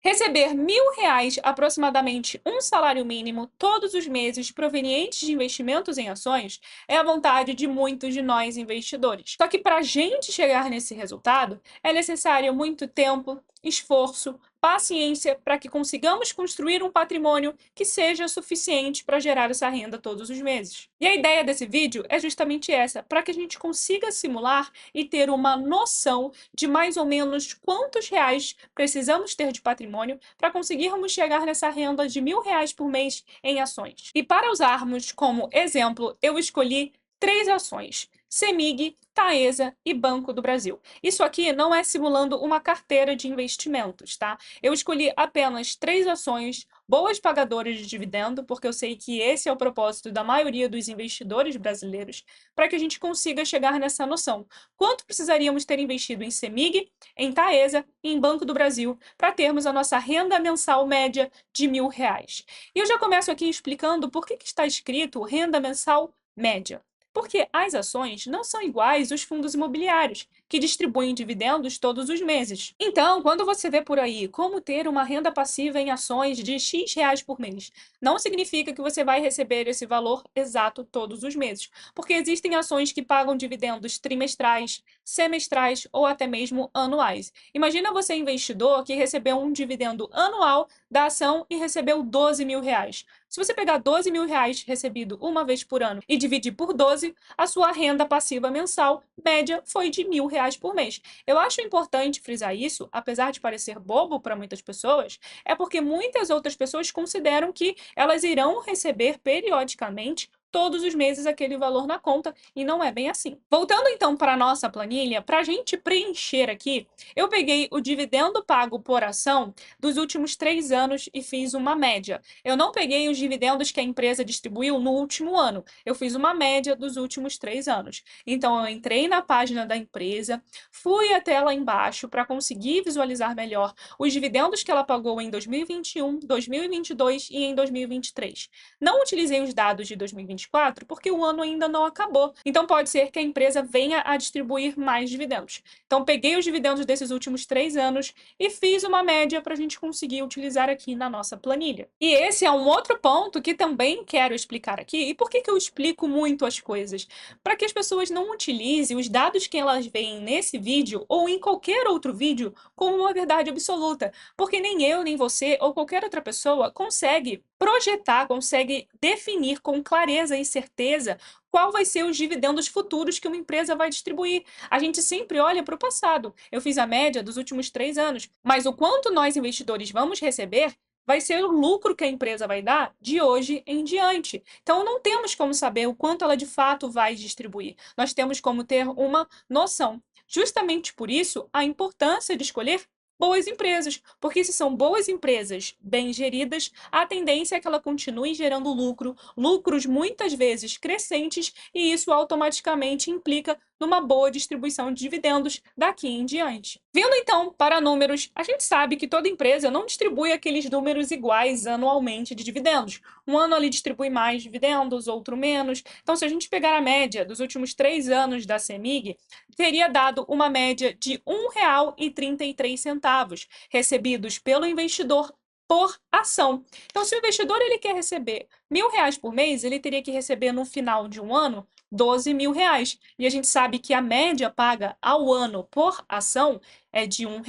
Receber R$ 1.000, aproximadamente um salário mínimo, todos os meses, provenientes de investimentos em ações, é a vontade de muitos de nós investidores. Só que para a gente chegar nesse resultado, é necessário muito tempo, esforço, paciência para que consigamos construir um patrimônio que seja suficiente para gerar essa renda todos os meses. E a ideia desse vídeo é justamente essa, para que a gente consiga simular e ter uma noção de mais ou menos quantos reais precisamos ter de patrimônio para conseguirmos chegar nessa renda de R$ 1.000 por mês em ações. E para usarmos como exemplo, eu escolhi 3 ações: CEMIG, Taesa e Banco do Brasil. Isso aqui não é simulando uma carteira de investimentos, tá? Eu escolhi apenas 3 ações boas pagadoras de dividendo, porque eu sei que esse é o propósito da maioria dos investidores brasileiros, para que a gente consiga chegar nessa noção. Quanto precisaríamos ter investido em CEMIG, em Taesa e em Banco do Brasil para termos a nossa renda mensal média de R$ 1.000? E eu já começo aqui explicando por que está escrito renda mensal média. Porque as ações não são iguais aos fundos imobiliários, que distribuem dividendos todos os meses. Então, quando você vê por aí como ter uma renda passiva em ações de X reais por mês, não significa que você vai receber esse valor exato todos os meses, porque existem ações que pagam dividendos trimestrais, semestrais ou até mesmo anuais. Imagina você, investidor, que recebeu um dividendo anual da ação e recebeu R$ 12.000. Se você pegar R$ 12.000 recebido uma vez por ano e dividir por 12, a sua renda passiva mensal média foi de R$ 1.000 por mês. Eu acho importante frisar isso, apesar de parecer bobo para muitas pessoas, é porque muitas outras pessoas consideram que elas irão receber periodicamente todos os meses aquele valor na conta, e não é bem assim. Voltando então para a nossa planilha, para a gente preencher aqui, eu peguei o dividendo pago por ação dos últimos 3 anos e fiz uma média. Eu não peguei os dividendos que a empresa distribuiu no último ano, eu fiz uma média dos últimos 3 anos. Então, eu entrei na página da empresa, fui até lá embaixo para conseguir visualizar melhor os dividendos que ela pagou em 2021, 2022 e em 2023. Não utilizei os dados de 2024 porque o ano ainda não acabou, então pode ser que a empresa venha a distribuir mais dividendos. Então, peguei os dividendos desses últimos 3 anos e fiz uma média para a gente conseguir utilizar aqui na nossa planilha. E esse é um outro ponto que também quero explicar aqui. E por que eu explico muito as coisas? Para que as pessoas não utilizem os dados que elas veem nesse vídeo ou em qualquer outro vídeo como uma verdade absoluta, porque nem eu, nem você ou qualquer outra pessoa consegue projetar, consegue definir com clareza e certeza qual vai ser os dividendos futuros que uma empresa vai distribuir. A gente sempre olha para o passado. Eu fiz a média dos últimos 3 anos, mas o quanto nós investidores vamos receber vai ser o lucro que a empresa vai dar de hoje em diante. Então, não temos como saber o quanto ela de fato vai distribuir. Nós temos como ter uma noção. Justamente por isso, a importância de escolher boas empresas, porque se são boas empresas bem geridas, a tendência é que ela continue gerando lucro, lucros muitas vezes crescentes, e isso automaticamente implica numa boa distribuição de dividendos daqui em diante. Vindo então para números, a gente sabe que toda empresa não distribui aqueles números iguais anualmente de dividendos. Um ano ali distribui mais dividendos, outro menos. Então, se a gente pegar a média dos últimos 3 anos da CEMIG, teria dado uma média de R$ 1,33 recebidos pelo investidor por ação. Então, se o investidor ele quer receber R$ 1.000 por mês, ele teria que receber no final de um ano R$ 12.000. E a gente sabe que a média paga ao ano por ação é de R$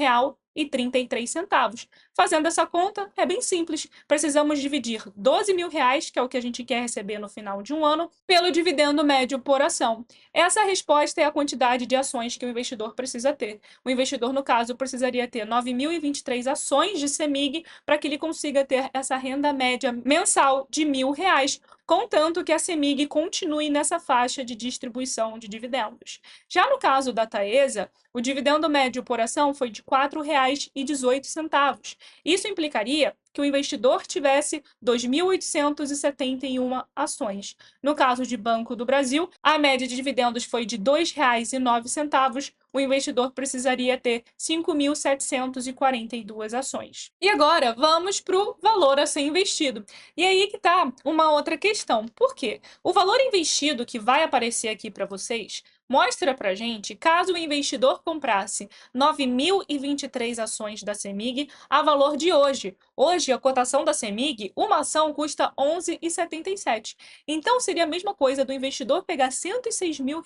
1,33. Fazendo essa conta, é bem simples. Precisamos dividir R$ 12.000, que é o que a gente quer receber no final de um ano, pelo dividendo médio por ação. Essa resposta é a quantidade de ações que o investidor precisa ter. O investidor, no caso, precisaria ter 9.023 ações de CEMIG para que ele consiga ter essa renda média mensal de R$ 1.000, contanto que a CEMIG continue nessa faixa de distribuição de dividendos. Já no caso da Taesa, o dividendo médio por ação foi de R$ 4,18. Isso implicaria que o investidor tivesse 2.871 ações. No caso de Banco do Brasil, a média de dividendos foi de R$ 2,09. O investidor precisaria ter 5.742 ações. E agora vamos para o valor a ser investido. E aí que está uma outra questão. Por quê? O valor investido que vai aparecer aqui para vocês mostra pra gente caso o investidor comprasse 9.023 ações da CEMIG a valor de hoje. Hoje, a cotação da CEMIG, uma ação custa R$ 11,77. Então, seria a mesma coisa do investidor pegar R$ 106 mil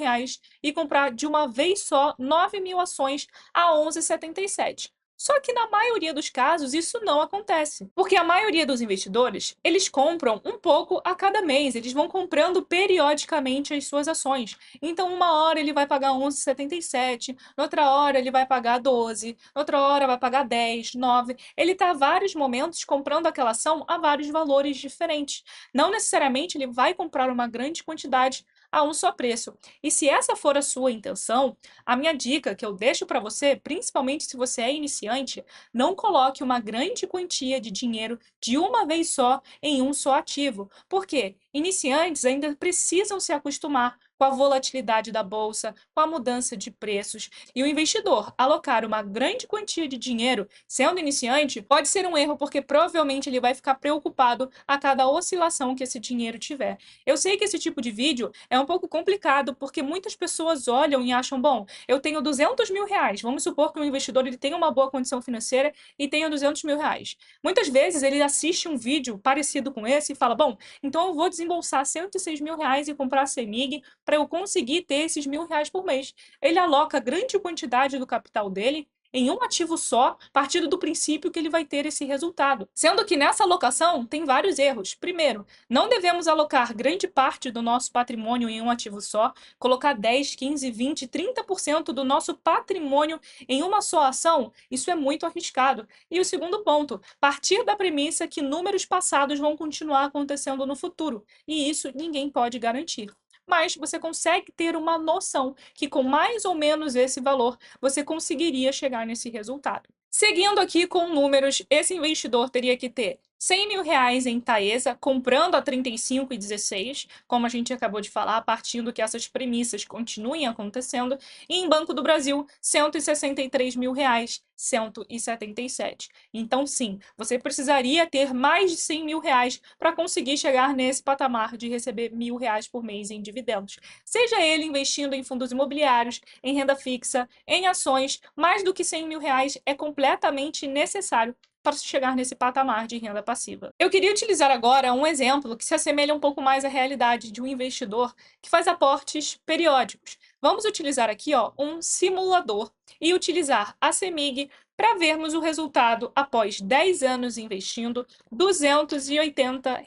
e comprar de uma vez só 9.000 ações a R$ 11,77. Só que na maioria dos casos isso não acontece, porque a maioria dos investidores, eles compram um pouco a cada mês, eles vão comprando periodicamente as suas ações. Então uma hora ele vai pagar 11,77, outra hora ele vai pagar 12, outra hora vai pagar 10, 9. Ele está vários momentos comprando aquela ação a vários valores diferentes. Não necessariamente ele vai comprar uma grande quantidade a um só preço. E se essa for a sua intenção, a minha dica que eu deixo para você, principalmente se você é iniciante, não coloque uma grande quantia de dinheiro de uma vez só em um só ativo. Por quê? Iniciantes ainda precisam se acostumar com a volatilidade da bolsa, com a mudança de preços. E o investidor alocar uma grande quantia de dinheiro, sendo iniciante, pode ser um erro, porque provavelmente ele vai ficar preocupado a cada oscilação que esse dinheiro tiver. Eu sei que esse tipo de vídeo é um pouco complicado, porque muitas pessoas olham e acham, bom, eu tenho 200 mil reais. Vamos supor que o investidor ele tenha uma boa condição financeira e tenha 200 mil reais. Muitas vezes ele assiste um vídeo parecido com esse e fala, bom, então eu vou desembolsar 106 mil reais e comprar a CEMIG para eu conseguir ter esses R$ 1.000 por mês. Ele aloca grande quantidade do capital dele em um ativo só, partindo do princípio que ele vai ter esse resultado. Sendo que nessa alocação tem vários erros. Primeiro, não devemos alocar grande parte do nosso patrimônio em um ativo só, colocar 10, 15, 20, 30% do nosso patrimônio em uma só ação, isso é muito arriscado. E o segundo ponto, partir da premissa que números passados vão continuar acontecendo no futuro, e isso ninguém pode garantir. Mas você consegue ter uma noção que com mais ou menos esse valor você conseguiria chegar nesse resultado. Seguindo aqui com números, esse investidor teria que ter 100 mil reais em Taesa, comprando a 35,16, como a gente acabou de falar, partindo que essas premissas continuem acontecendo, e em Banco do Brasil, 163 mil reais, 177. Então, sim, você precisaria ter mais de 100 mil reais para conseguir chegar nesse patamar de receber R$ 1.000 por mês em dividendos. Seja ele investindo em fundos imobiliários, em renda fixa, em ações, mais do que 100 mil reais é completamente necessário para chegar nesse patamar de renda passiva. Eu queria utilizar agora um exemplo que se assemelha um pouco mais à realidade de um investidor que faz aportes periódicos. Vamos utilizar aqui um simulador e utilizar a CEMIG para vermos o resultado após 10 anos investindo R$ 280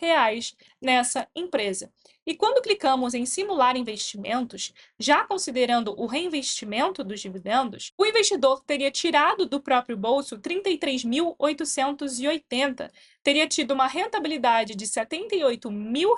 nessa empresa. E quando clicamos em simular investimentos, já considerando o reinvestimento dos dividendos, o investidor teria tirado do próprio bolso R$ 33.880, teria tido uma rentabilidade de R$ 78 mil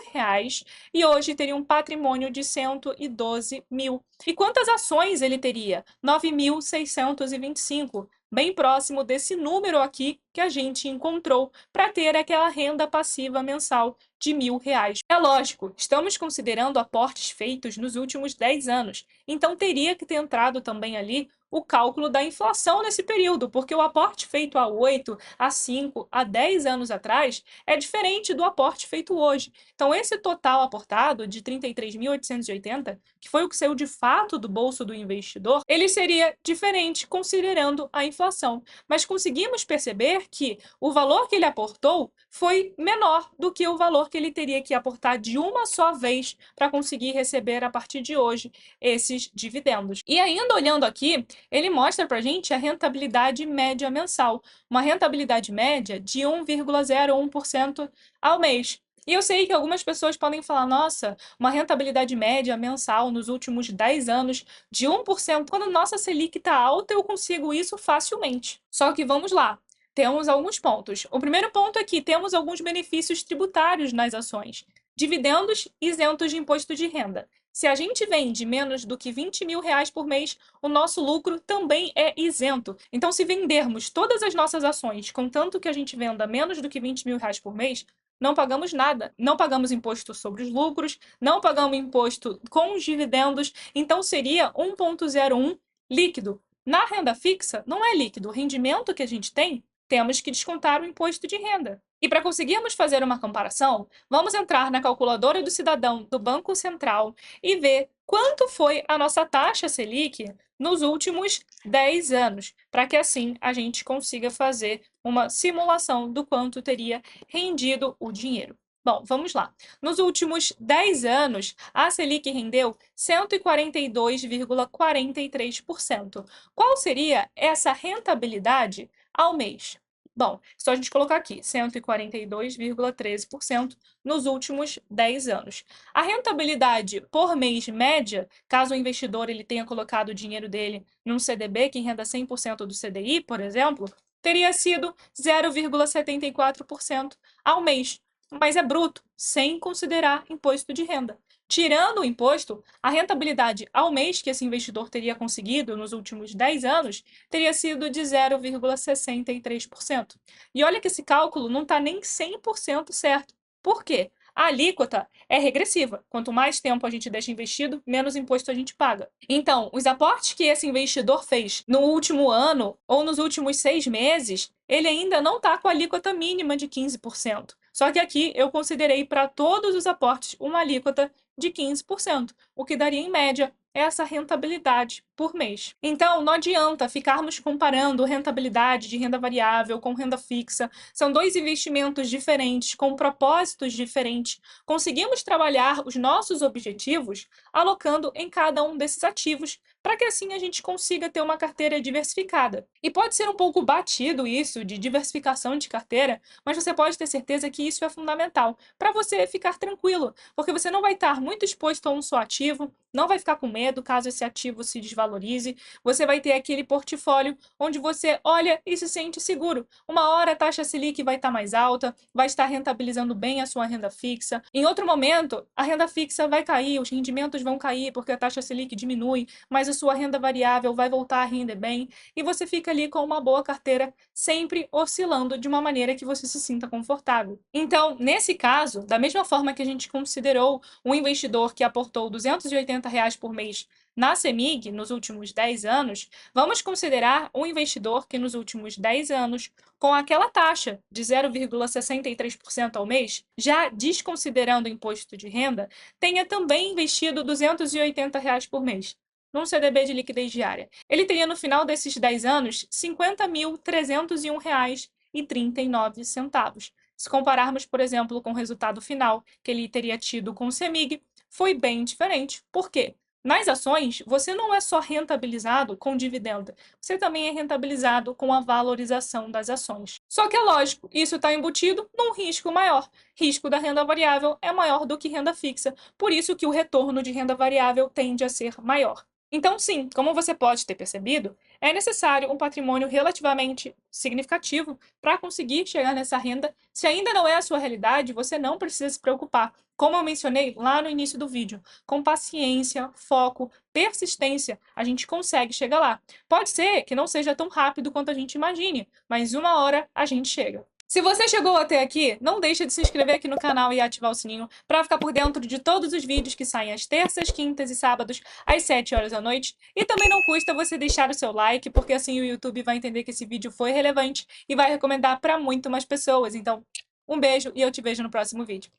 e hoje teria um patrimônio de 112 mil. E quantas ações ele teria? 9.625, bem próximo desse número aqui que a gente encontrou para ter aquela renda passiva mensal de R$ 1.000. É lógico, estamos considerando aportes feitos nos últimos 10 anos, então teria que ter entrado também ali o cálculo da inflação nesse período, porque o aporte feito há 8, há 5, há 10 anos atrás é diferente do aporte feito hoje. Então, esse total aportado de 33.880, que foi o que saiu de fato do bolso do investidor, ele seria diferente considerando a inflação. Mas conseguimos perceber que o valor que ele aportou foi menor do que o valor que ele teria que aportar de uma só vez para conseguir receber a partir de hoje esses dividendos. E ainda olhando aqui, ele mostra para a gente a rentabilidade média mensal, uma rentabilidade média de 1,01% ao mês. E eu sei que algumas pessoas podem falar, nossa, uma rentabilidade média mensal nos últimos 10 anos de 1%, quando nossa Selic está alta, eu consigo isso facilmente. Só que vamos lá. Temos alguns pontos. O primeiro ponto é que temos alguns benefícios tributários nas ações. Dividendos isentos de imposto de renda. Se a gente vende menos do que 20 mil reais por mês, o nosso lucro também é isento. Então, se vendermos todas as nossas ações, contanto que a gente venda menos do que 20 mil reais por mês, não pagamos nada. Não pagamos imposto sobre os lucros, não pagamos imposto com os dividendos, então seria 1,01 líquido. Na renda fixa, não é líquido. O rendimento que a gente tem, temos que descontar o imposto de renda. E para conseguirmos fazer uma comparação, vamos entrar na calculadora do cidadão do Banco Central e ver quanto foi a nossa taxa Selic nos últimos 10 anos, para que assim a gente consiga fazer uma simulação do quanto teria rendido o dinheiro. Bom, vamos lá. Nos últimos 10 anos, a Selic rendeu 142,43%. Qual seria essa rentabilidade ao mês? Bom, só a gente colocar aqui, 142,13% nos últimos 10 anos. A rentabilidade por mês média, caso o investidor ele tenha colocado o dinheiro dele num CDB que renda 100% do CDI, por exemplo, teria sido 0,74% ao mês, mas é bruto, sem considerar imposto de renda. Tirando o imposto, a rentabilidade ao mês que esse investidor teria conseguido nos últimos 10 anos teria sido de 0,63%. E olha que esse cálculo não está nem 100% certo. Por quê? A alíquota é regressiva. Quanto mais tempo a gente deixa investido, menos imposto a gente paga. Então, os aportes que esse investidor fez no último ano ou nos últimos 6 meses, ele ainda não está com a alíquota mínima de 15%. Só que aqui eu considerei para todos os aportes uma alíquota de 15%, o que daria, em média, essa rentabilidade por mês. Então, não adianta ficarmos comparando rentabilidade de renda variável com renda fixa. São dois investimentos diferentes, com propósitos diferentes. Conseguimos trabalhar os nossos objetivos alocando em cada um desses ativos, para que assim a gente consiga ter uma carteira diversificada. E pode ser um pouco batido isso de diversificação de carteira, mas você pode ter certeza que isso é fundamental para você ficar tranquilo, porque você não vai estar muito exposto a um só ativo, não vai ficar com medo caso esse ativo se desvalorize. Você vai ter aquele portfólio onde você olha e se sente seguro. Uma hora a taxa Selic vai estar mais alta, vai estar rentabilizando bem a sua renda fixa. Em outro momento, a renda fixa vai cair, os rendimentos vão cair porque a taxa Selic diminui, mas a sua renda variável vai voltar a render bem e você fica ali com uma boa carteira, sempre oscilando de uma maneira que você se sinta confortável. Então, nesse caso, da mesma forma que a gente considerou um investidor que aportou R$ 280 por mês na CEMIG nos últimos 10 anos, vamos considerar um investidor que nos últimos 10 anos, com aquela taxa de 0,63% ao mês, já desconsiderando o imposto de renda, tenha também investido R$ 280 por mês num CDB de liquidez diária. Ele teria no final desses 10 anos R$ 50.301,39. Se compararmos, por exemplo, com o resultado final que ele teria tido com o CEMIG, foi bem diferente. Por quê? Nas ações, você não é só rentabilizado com dividendo, você também é rentabilizado com a valorização das ações. Só que é lógico, isso está embutido num risco maior. Risco da renda variável é maior do que renda fixa, por isso que o retorno de renda variável tende a ser maior. Então, sim, como você pode ter percebido, é necessário um patrimônio relativamente significativo para conseguir chegar nessa renda. Se ainda não é a sua realidade, você não precisa se preocupar. Como eu mencionei lá no início do vídeo, com paciência, foco, persistência, a gente consegue chegar lá. Pode ser que não seja tão rápido quanto a gente imagine, mas uma hora a gente chega. Se você chegou até aqui, não deixa de se inscrever aqui no canal e ativar o sininho para ficar por dentro de todos os vídeos que saem às terças, quintas e sábados, às 7 horas da noite. E também não custa você deixar o seu like, porque assim o YouTube vai entender que esse vídeo foi relevante e vai recomendar para muito mais pessoas. Então, um beijo e eu te vejo no próximo vídeo.